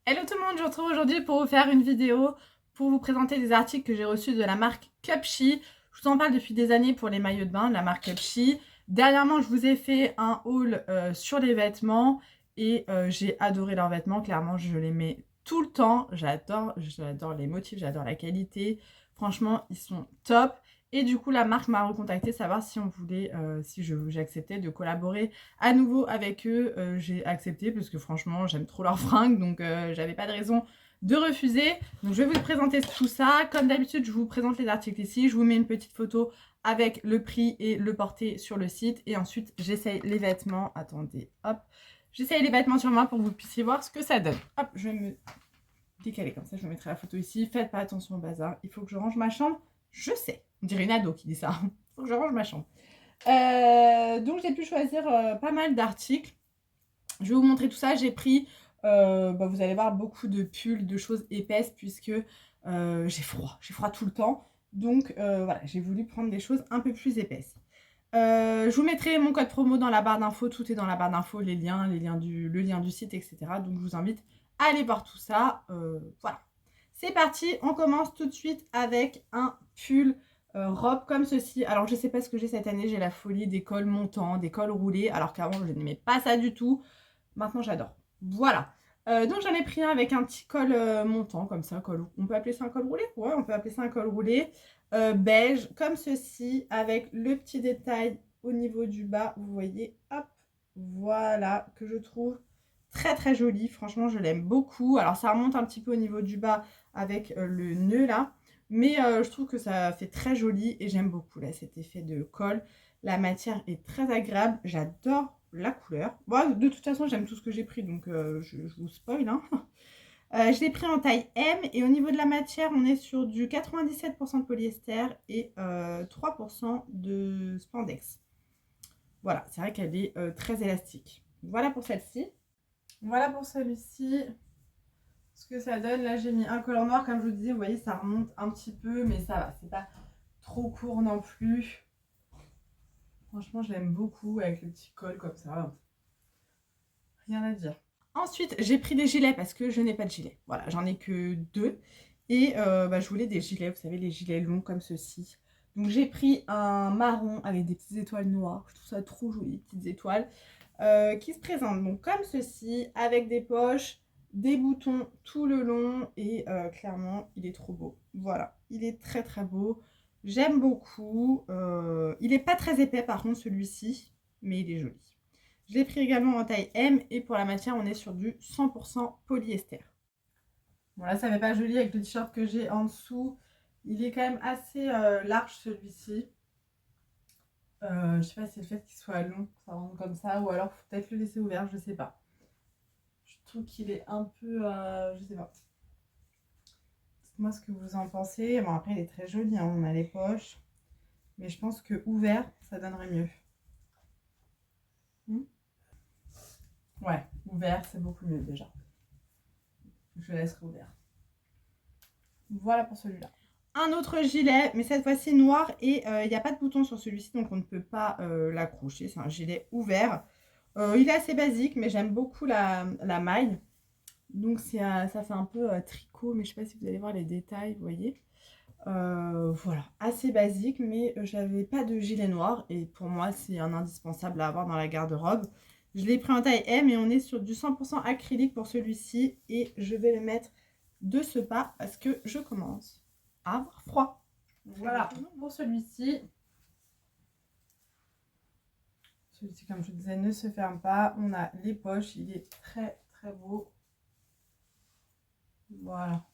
Hello tout le monde, je vous retrouve aujourd'hui pour vous faire une vidéo pour vous présenter des articles que j'ai reçus de la marque Cupshe. Je vous en parle depuis des années pour les maillots de bain de la marque Cupshe. Dernièrement, je vous ai fait un haul sur les vêtements et j'ai adoré leurs vêtements. Clairement, je les mets tout le temps. J'adore les motifs, j'adore la qualité. Franchement, ils sont top. Et du coup, la marque m'a recontacté savoir si on voulait, si j'acceptais de collaborer à nouveau avec eux. J'ai accepté parce que franchement, j'aime trop leurs fringues, donc j'avais pas de raison de refuser. Donc je vais vous présenter tout ça. Comme d'habitude, je vous présente les articles ici. Je vous mets une petite photo avec le prix et le porté sur le site. Et ensuite, j'essaye les vêtements. Attendez, hop. J'essaye les vêtements sur moi pour que vous puissiez voir ce que ça donne. Hop, je vais me décaler comme ça. Je vous mettrai la photo ici. Faites pas attention au bazar. Il faut que je range ma chambre. Je sais. On dirait une ado qui dit ça. Il faut que je range ma chambre. Donc j'ai pu choisir pas mal d'articles. Je vais vous montrer tout ça. J'ai pris, vous allez voir, beaucoup de pulls, de choses épaisses puisque j'ai froid tout le temps. Donc voilà, j'ai voulu prendre des choses un peu plus épaisses. Je vous mettrai mon code promo dans la barre d'infos. Tout est dans la barre d'infos, le lien du site, etc. Donc je vous invite à aller voir tout ça. Voilà. C'est parti, on commence tout de suite avec un pull robe comme ceci. Alors je sais pas ce que j'ai cette année, j'ai la folie des cols montants, des cols roulés, alors qu'avant je n'aimais pas ça du tout. Maintenant j'adore. Voilà. Donc j'en ai pris un avec un petit col montant comme ça, on peut appeler ça un col roulé? Ouais, on peut appeler ça un col roulé. Beige comme ceci avec le petit détail au niveau du bas, vous voyez, hop, voilà, que je trouve très joli. Franchement, je l'aime beaucoup. Alors ça remonte un petit peu au niveau du bas avec le nœud là, mais je trouve que ça fait très joli et j'aime beaucoup là cet effet de col. La matière est très agréable, j'adore la couleur. Bon, de toute façon, j'aime tout ce que j'ai pris, donc je vous spoil, hein. Je l'ai pris en taille M et au niveau de la matière, on est sur du 97% de polyester et 3% de spandex. Voilà, c'est vrai qu'elle est très élastique. Voilà pour celle-ci. Voilà pour celui-ci. Ce que ça donne, là j'ai mis un col en noir, comme je vous disais, vous voyez, ça remonte un petit peu, mais ça va, c'est pas trop court non plus. Franchement, je l'aime beaucoup avec le petit col comme ça. Rien à dire. Ensuite, j'ai pris des gilets parce que je n'ai pas de gilet. Voilà, j'en ai que deux. Et je voulais des gilets, vous savez, les gilets longs comme ceci. Donc j'ai pris un marron avec des petites étoiles noires. Je trouve ça trop joli, petites étoiles. Qui se présentent donc comme ceci, avec des poches, des boutons tout le long. Et clairement, il est trop beau. Voilà, il est très beau. J'aime beaucoup. Il n'est pas très épais par contre celui-ci, mais il est joli. Je l'ai pris également en taille M et pour la matière, on est sur du 100% polyester. Bon là, ça fait pas joli avec le t-shirt que j'ai en dessous. Il est quand même assez large celui-ci. Je sais pas si c'est le fait qu'il soit long, ça rentre comme ça, ou alors faut peut-être le laisser ouvert, je sais pas. Je trouve qu'il est un peu, je sais pas. Dites-moi ce que vous en pensez. Bon après, il est très joli, hein, on a les poches. Mais je pense que ouvert, ça donnerait mieux. Ouais, ouvert, c'est beaucoup mieux déjà. Je le laisserai ouvert. Voilà pour celui-là. Un autre gilet, mais cette fois-ci noir et il n'y a pas de bouton sur celui-ci, donc on ne peut pas l'accrocher. C'est un gilet ouvert. Il est assez basique, mais j'aime beaucoup la maille. Donc ça fait un peu tricot, mais je ne sais pas si vous allez voir les détails, vous voyez. Voilà, assez basique, mais j'avais pas de gilet noir et pour moi c'est un indispensable à avoir dans la garde-robe. Je l'ai pris en taille M et on est sur du 100% acrylique pour celui-ci et je vais le mettre de ce pas parce que je commence à avoir froid. Voilà pour celui-ci. Celui-ci, comme je vous disais, ne se ferme pas. On a les poches, il est très beau. Voilà.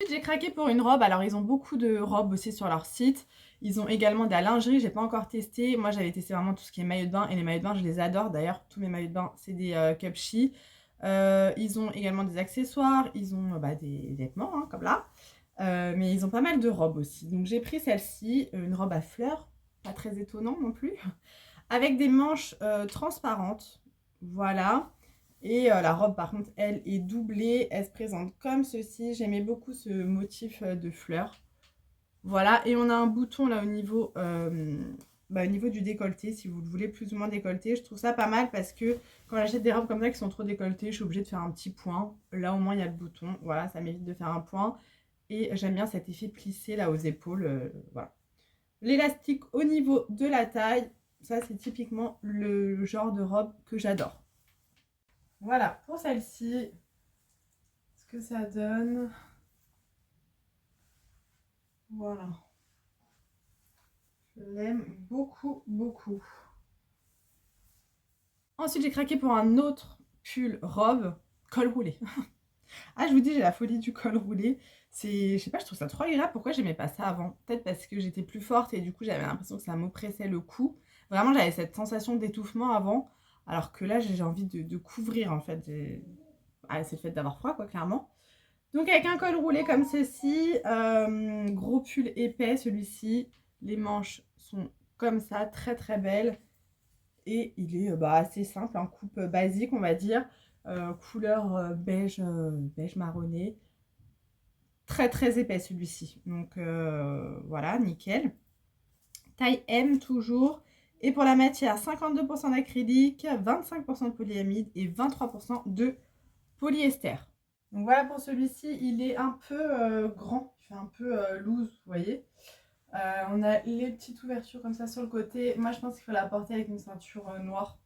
J'ai craqué pour une robe. Alors ils ont beaucoup de robes aussi sur leur site. Ils ont également de la lingerie, j'ai pas encore testé. Moi j'avais testé vraiment tout ce qui est maillot de bain et les maillots de bain je les adore. D'ailleurs tous mes maillots de bain c'est des Cupshe. Ils ont également des accessoires, ils ont des vêtements hein, comme là. Mais ils ont pas mal de robes aussi. Donc j'ai pris celle-ci, une robe à fleurs, pas très étonnant non plus. Avec des manches transparentes, voilà. Et la robe par contre elle est doublée, elle se présente comme ceci. J'aimais beaucoup ce motif de fleurs. Voilà, et on a un bouton là au niveau au niveau du décolleté, si vous le voulez plus ou moins décolleté, je trouve ça pas mal parce que quand j'achète des robes comme ça qui sont trop décolletées, je suis obligée de faire un petit point. Là au moins il y a le bouton, voilà, ça m'évite de faire un point. Et j'aime bien cet effet plissé là aux épaules, voilà. L'élastique au niveau de la taille, ça c'est typiquement le genre de robe que j'adore. Voilà pour celle-ci, ce que ça donne. Voilà. Je l'aime beaucoup, beaucoup. Ensuite, j'ai craqué pour un autre pull robe, col roulé. Ah, je vous dis, j'ai la folie du col roulé. Je sais pas, je trouve ça trop agréable. Pourquoi j'aimais pas ça avant? Peut-être parce que j'étais plus forte et du coup, j'avais l'impression que ça m'oppressait le cou. Vraiment, j'avais cette sensation d'étouffement avant. Alors que là, j'ai envie de couvrir en fait. Ah, c'est le fait d'avoir froid, quoi, clairement. Donc, avec un col roulé comme ceci, gros pull épais, celui-ci. Les manches sont comme ça, très très belles. Et il est assez simple, en coupe basique, on va dire. Couleur beige, beige marronné. Très très épais celui-ci. Donc voilà, nickel. Taille M toujours. Et pour la matière, 52% d'acrylique, 25% de polyamide et 23% de polyester. Donc voilà pour celui-ci, il est un peu grand, il fait un peu loose, vous voyez. On a les petites ouvertures comme ça sur le côté. Moi, je pense qu'il faut la porter avec une ceinture noire.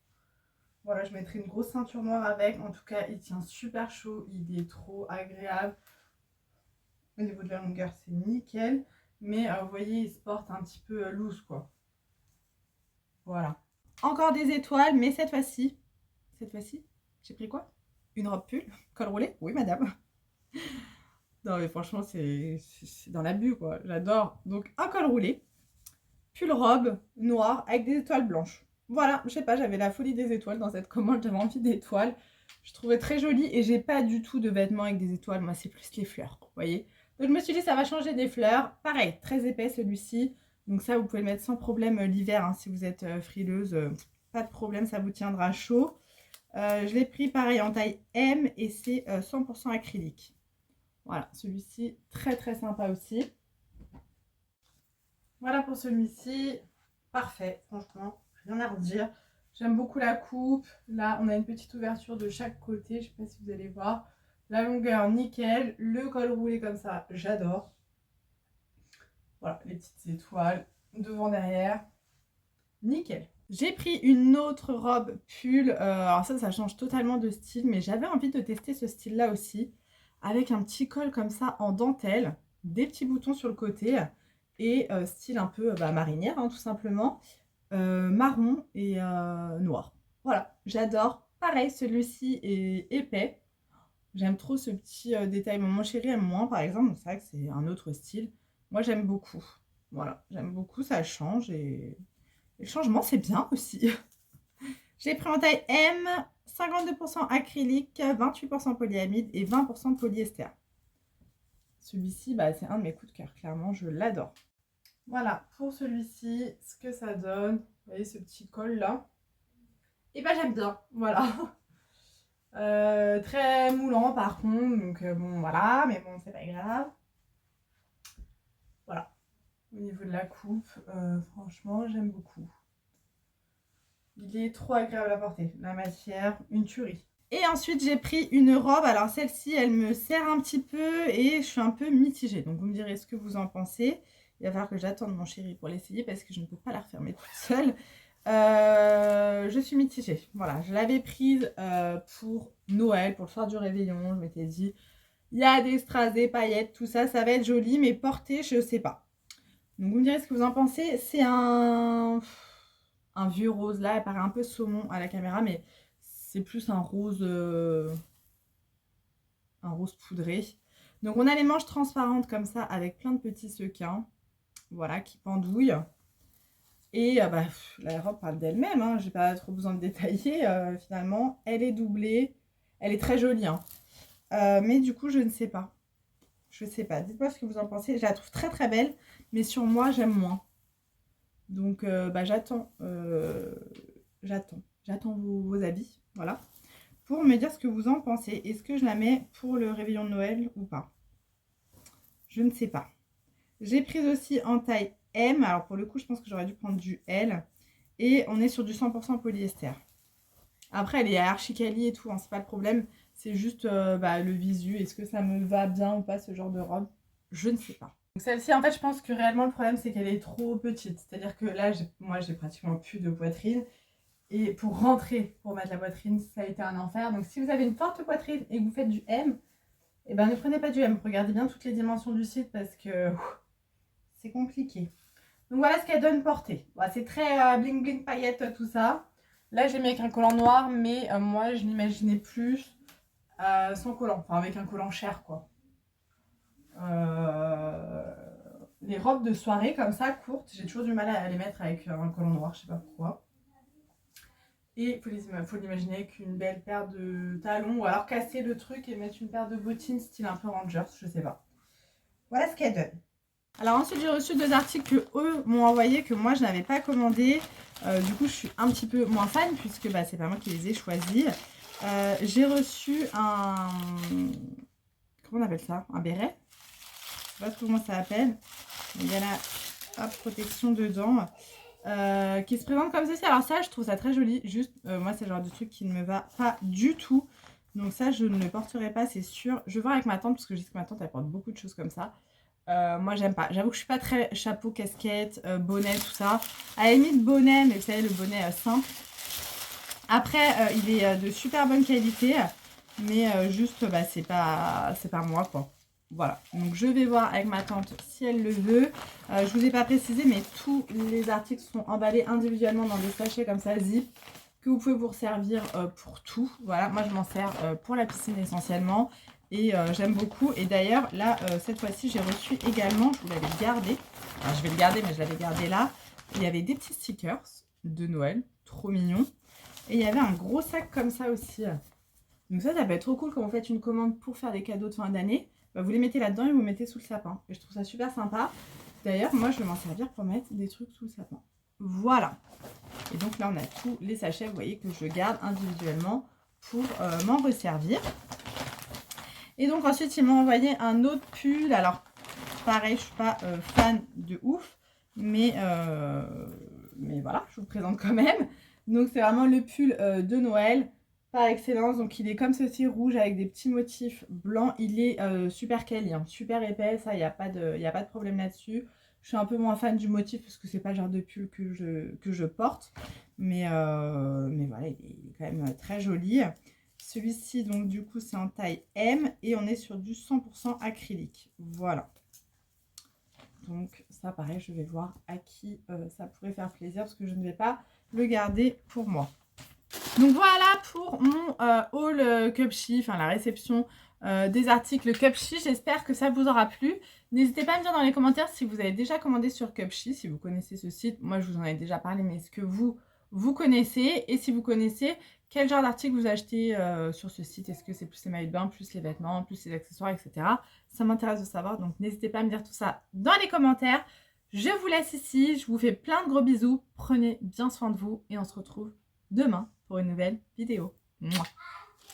Voilà, je mettrai une grosse ceinture noire avec. En tout cas, il tient super chaud. Il est trop agréable. Au niveau de la longueur, c'est nickel. Mais vous voyez, il se porte un petit peu loose, quoi. Voilà. Encore des étoiles, mais cette fois-ci, j'ai pris quoi? Une robe pull, col roulé? Oui, madame. Non, mais franchement, c'est dans l'abus, quoi. J'adore. Donc, un col roulé, pull robe noir avec des étoiles blanches. Voilà, je sais pas, j'avais la folie des étoiles dans cette commande, j'avais envie d'étoiles. Je trouvais très joli et j'ai pas du tout de vêtements avec des étoiles, moi c'est plus les fleurs, vous voyez. Donc je me suis dit ça va changer des fleurs. Pareil, très épais celui-ci. Donc ça vous pouvez le mettre sans problème l'hiver hein, si vous êtes frileuse. Pas de problème, ça vous tiendra chaud. Je l'ai pris pareil en taille M et c'est 100% acrylique. Voilà, celui-ci très très sympa aussi. Voilà pour celui-ci. Parfait, franchement, rien à redire. J'aime beaucoup la coupe. Là, on a une petite ouverture de chaque côté. Je ne sais pas si vous allez voir. La longueur, nickel. Le col roulé comme ça, j'adore. Voilà, les petites étoiles devant, derrière. Nickel. J'ai pris une autre robe pull. Alors ça change totalement de style. Mais j'avais envie de tester ce style-là aussi. Avec un petit col comme ça en dentelle. Des petits boutons sur le côté. Et style un peu marinière, hein, tout simplement. Marron et noir. Voilà, j'adore. Pareil, celui-ci est épais. J'aime trop ce petit détail. Mon chéri aime moins, par exemple. C'est vrai que c'est un autre style. Moi, j'aime beaucoup. Voilà, j'aime beaucoup, ça change. Et le changement, c'est bien aussi. J'ai pris en taille M, 52% acrylique, 28% polyamide et 20% de polyester. Celui-ci, c'est un de mes coups de cœur. Clairement, je l'adore. Voilà, pour celui-ci, ce que ça donne. Vous voyez ce petit col là. Et j'aime bien, voilà. Très moulant par contre, donc bon voilà, mais bon c'est pas grave. Voilà, au niveau de la coupe, franchement j'aime beaucoup. Il est trop agréable à porter, la matière, une tuerie. Et ensuite j'ai pris une robe, alors celle-ci elle me sert un petit peu et je suis un peu mitigée. Donc vous me direz ce que vous en pensez. Il va falloir que j'attende mon chéri pour l'essayer parce que je ne peux pas la refermer toute seule. Je suis mitigée. Voilà, je l'avais prise pour Noël, pour le soir du réveillon. Je m'étais dit, il y a des strass, des paillettes, tout ça, ça va être joli, mais porter, je sais pas. Donc vous me direz ce que vous en pensez. C'est un vieux rose là, elle paraît un peu saumon à la caméra, mais c'est plus un rose poudré. Donc on a les manches transparentes comme ça avec plein de petits sequins, voilà, qui pendouillent. Et la robe parle d'elle-même, hein, j'ai pas trop besoin de détailler. Finalement, elle est doublée, elle est très jolie, hein. Mais du coup, je ne sais pas. Je sais pas. Dites-moi ce que vous en pensez. Je la trouve très très belle, mais sur moi, j'aime moins. Donc, j'attends vos avis, voilà, pour me dire ce que vous en pensez. Est-ce que je la mets pour le réveillon de Noël ou pas? Je ne sais pas. J'ai pris aussi en taille M. Alors pour le coup, je pense que j'aurais dû prendre du L. Et on est sur du 100% polyester. Après, elle est archi quali et tout, hein, c'est pas le problème. C'est juste le visu. Est-ce que ça me va bien ou pas ce genre de robe? Je ne sais pas. Donc celle-ci, en fait, je pense que réellement le problème, c'est qu'elle est trop petite. C'est-à-dire que là, moi, j'ai pratiquement plus de poitrine. Et pour rentrer, pour mettre la poitrine, ça a été un enfer. Donc si vous avez une forte poitrine et que vous faites du M, eh ben ne prenez pas du M. Regardez bien toutes les dimensions du site parce que c'est compliqué. Donc voilà ce qu'elle donne portée. Voilà, c'est très bling bling paillettes tout ça. Là j'ai mis avec un collant noir, mais moi je l'imaginais plus sans collant, enfin avec un collant cher quoi. Les robes de soirée comme ça, courtes, j'ai toujours du mal à les mettre avec un collant noir, je sais pas pourquoi. Et il faut l'imaginer avec une belle paire de talons, ou alors casser le truc et mettre une paire de bottines style un peu Rangers, je sais pas. Voilà ce qu'elle donne. Alors ensuite j'ai reçu 2 articles que eux m'ont envoyé, que moi je n'avais pas commandé. Du coup je suis un petit peu moins fan puisque c'est pas moi qui les ai choisis. J'ai reçu un... Comment on appelle ça? Un béret? Je sais pas trop comment ça s'appelle. Il y a la protection dedans. Qui se présente comme ceci. Alors ça je trouve ça très joli. Juste moi c'est le genre de truc qui ne me va pas du tout. Donc ça je ne le porterai pas c'est sûr. Je vais voir avec ma tante parce que je sais que ma tante elle porte beaucoup de choses comme ça. Moi j'aime pas, j'avoue que je suis pas très chapeau, casquette, bonnet, tout ça. À la limite bonnet, mais vous savez le bonnet simple. Après il est de super bonne qualité, mais juste c'est pas moi quoi. Voilà, donc je vais voir avec ma tante si elle le veut. Je vous ai pas précisé, mais tous les articles sont emballés individuellement dans des sachets comme ça, zip, que vous pouvez vous servir pour tout. Voilà, moi je m'en sers pour la piscine essentiellement. Et j'aime beaucoup. Et d'ailleurs, là, cette fois-ci, j'ai reçu également, je vous l'avais gardé. Enfin, je vais le garder, mais je l'avais gardé là. Il y avait des petits stickers de Noël, trop mignons. Et il y avait un gros sac comme ça aussi. Donc ça peut être trop cool quand vous faites une commande pour faire des cadeaux de fin d'année. Vous les mettez là-dedans et vous mettez sous le sapin. Et je trouve ça super sympa. D'ailleurs, moi, je vais m'en servir pour mettre des trucs sous le sapin. Voilà. Et donc là, on a tous les sachets, vous voyez, que je garde individuellement pour m'en resservir. Et donc ensuite, ils m'ont envoyé un autre pull. Alors, pareil, je suis pas fan de ouf. Mais voilà, je vous le présente quand même. Donc, c'est vraiment le pull de Noël par excellence. Donc, il est comme ceci, rouge avec des petits motifs blancs. Il est super quali, hein, super épais. Ça, il n'y a pas de problème là-dessus. Je suis un peu moins fan du motif parce que c'est pas le genre de pull que je porte. Mais voilà, il est quand même très joli. Celui-ci, donc du coup, c'est en taille M et on est sur du 100% acrylique. Voilà. Donc ça, pareil, je vais voir à qui ça pourrait faire plaisir parce que je ne vais pas le garder pour moi. Donc voilà pour mon haul Cupshe, enfin la réception des articles Cupshe. J'espère que ça vous aura plu. N'hésitez pas à me dire dans les commentaires si vous avez déjà commandé sur Cupshe, si vous connaissez ce site. Moi, je vous en ai déjà parlé, mais est-ce que vous connaissez? Et si vous connaissez, quel genre d'article vous achetez sur ce site? Est-ce que c'est plus les maillots de bain, plus les vêtements, plus les accessoires, etc. Ça m'intéresse de savoir, donc n'hésitez pas à me dire tout ça dans les commentaires. Je vous laisse ici, je vous fais plein de gros bisous. Prenez bien soin de vous et on se retrouve demain pour une nouvelle vidéo. Mouah.